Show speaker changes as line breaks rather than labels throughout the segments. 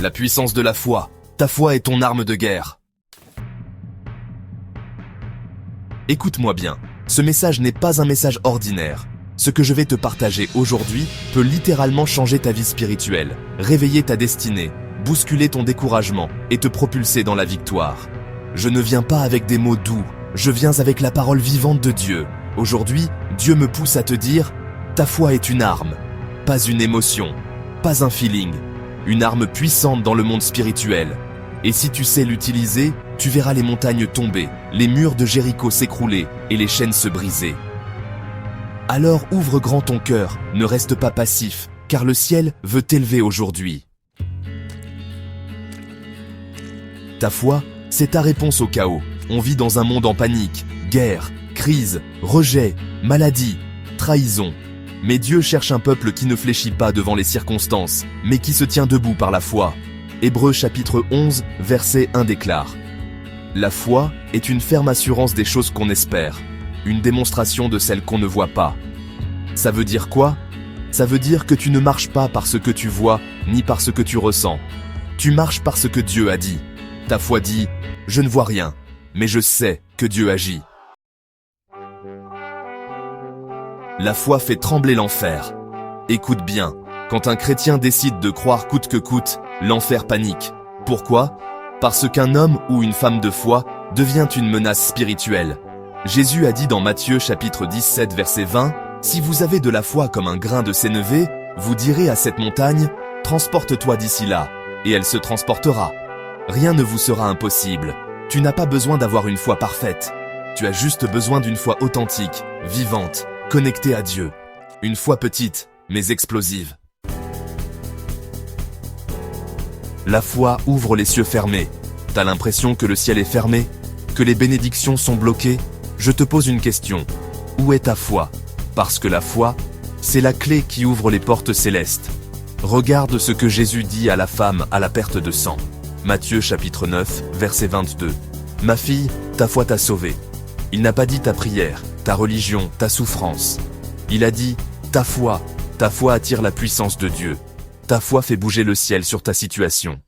La puissance de la foi. Ta foi est ton arme de guerre. Écoute-moi bien, ce message n'est pas un message ordinaire. Ce que je vais te partager aujourd'hui peut littéralement changer ta vie spirituelle, réveiller ta destinée, bousculer ton découragement et te propulser dans la victoire. Je ne viens pas avec des mots doux, je viens avec la parole vivante de Dieu. Aujourd'hui, Dieu me pousse à te dire, ta foi est une arme, pas une émotion, pas un feeling, une arme puissante dans le monde spirituel. Et si tu sais l'utiliser, tu verras les montagnes tomber, les murs de Jéricho s'écrouler et les chaînes se briser. Alors ouvre grand ton cœur, ne reste pas passif, car le ciel veut t'élever aujourd'hui. Ta foi, c'est ta réponse au chaos. On vit dans un monde en panique, guerre, crise, rejet, maladie, trahison. Mais Dieu cherche un peuple qui ne fléchit pas devant les circonstances, mais qui se tient debout par la foi. Hébreux chapitre 11, verset 1 déclare: La foi est une ferme assurance des choses qu'on espère, une démonstration de celles qu'on ne voit pas. Ça veut dire quoi? Ça veut dire que tu ne marches pas par ce que tu vois, ni par ce que tu ressens. Tu marches par ce que Dieu a dit. Ta foi dit, je ne vois rien, mais je sais que Dieu agit. La foi fait trembler l'enfer. Écoute bien, quand un chrétien décide de croire coûte que coûte, l'enfer panique. Pourquoi? Parce qu'un homme ou une femme de foi devient une menace spirituelle. Jésus a dit dans Matthieu chapitre 17 verset 20, « Si vous avez de la foi comme un grain de sénévé, vous direz à cette montagne, « Transporte-toi d'ici là », et elle se transportera. Rien ne vous sera impossible. Tu n'as pas besoin d'avoir une foi parfaite. Tu as juste besoin d'une foi authentique, vivante, connectée à Dieu. Une foi petite, mais explosive. La foi ouvre les cieux fermés. T'as l'impression que le ciel est fermé? Que les bénédictions sont bloquées? Je te pose une question. Où est ta foi? Parce que la foi, c'est la clé qui ouvre les portes célestes. Regarde ce que Jésus dit à la femme à la perte de sang. Matthieu chapitre 9, verset 22. « Ma fille, ta foi t'a sauvée. » Il n'a pas dit ta prière, ta religion, ta souffrance. Il a dit ta foi attire la puissance de Dieu. Ta foi fait bouger le ciel sur ta situation.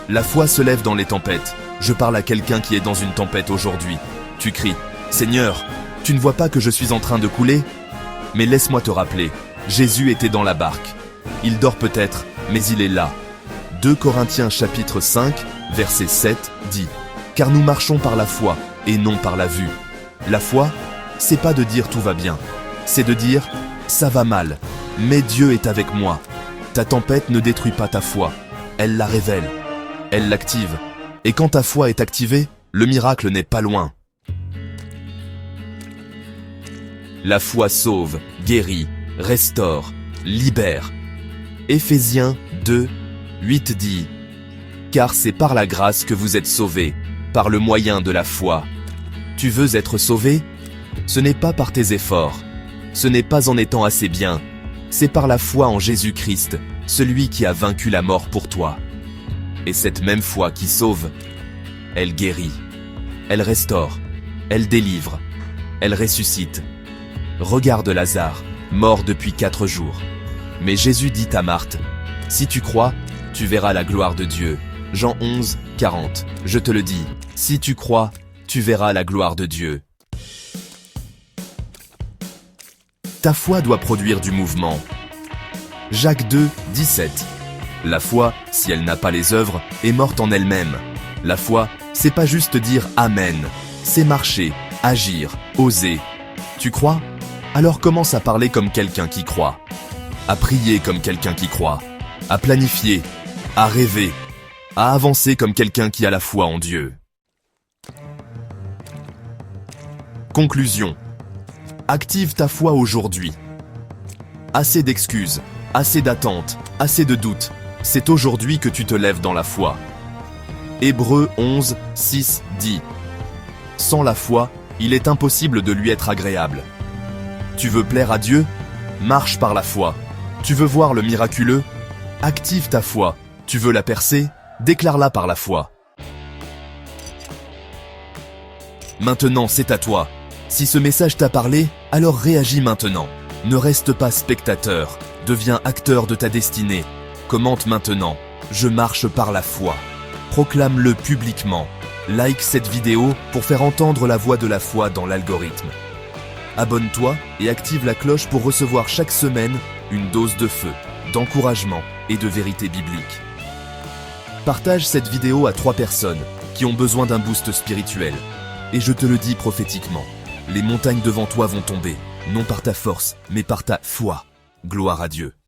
La foi se lève dans les tempêtes. Je parle à quelqu'un qui est dans une tempête aujourd'hui. Tu cries, « Seigneur, tu ne vois pas que je suis en train de couler ?» Mais laisse-moi te rappeler, Jésus était dans la barque. Il dort peut-être, mais il est là. 2 Corinthiens chapitre 5, verset 7 dit « Car nous marchons par la foi et non par la vue. » La foi, c'est pas de dire tout va bien. C'est de dire « ça va mal, mais Dieu est avec moi. » Ta tempête ne détruit pas ta foi. Elle la révèle. Elle l'active. Et quand ta foi est activée, le miracle n'est pas loin. La foi sauve, guérit, restaure, libère. Éphésiens 2, 8 dit « Car c'est par la grâce que vous êtes sauvés, par le moyen de la foi. » Tu veux être sauvé? Ce n'est pas par tes efforts. Ce n'est pas en étant assez bien. C'est par la foi en Jésus-Christ, celui qui a vaincu la mort pour toi. Et cette même foi qui sauve, elle guérit, elle restaure, elle délivre, elle ressuscite. Regarde Lazare, mort depuis 4 jours. Mais Jésus dit à Marthe, « Si tu crois, tu verras la gloire de Dieu. » Jean 11, 40. Je te le dis, si tu crois, tu verras la gloire de Dieu. Ta foi doit produire du mouvement. Jacques 2, 17. La foi, si elle n'a pas les œuvres, est morte en elle-même. La foi, c'est pas juste dire « Amen », c'est marcher, agir, oser. Tu crois? Alors commence à parler comme quelqu'un qui croit. À prier comme quelqu'un qui croit. À planifier, à rêver, à avancer comme quelqu'un qui a la foi en Dieu. Conclusion. Active ta foi aujourd'hui. Assez d'excuses, assez d'attentes, assez de doutes. C'est aujourd'hui que tu te lèves dans la foi. Hébreux 11, 6 dit « Sans la foi, il est impossible de lui être agréable. » Tu veux plaire à Dieu? Marche par la foi. Tu veux voir le miraculeux? Active ta foi. Tu veux la percer? Déclare-la par la foi. Maintenant, c'est à toi. Si ce message t'a parlé, alors réagis maintenant. Ne reste pas spectateur. Deviens acteur de ta destinée. Commente maintenant. Je marche par la foi. Proclame-le publiquement. Like cette vidéo pour faire entendre la voix de la foi dans l'algorithme. Abonne-toi et active la cloche pour recevoir chaque semaine une dose de feu, d'encouragement et de vérité biblique. Partage cette vidéo à 3 personnes qui ont besoin d'un boost spirituel. Et je te le dis prophétiquement, les montagnes devant toi vont tomber, non par ta force, mais par ta foi. Gloire à Dieu.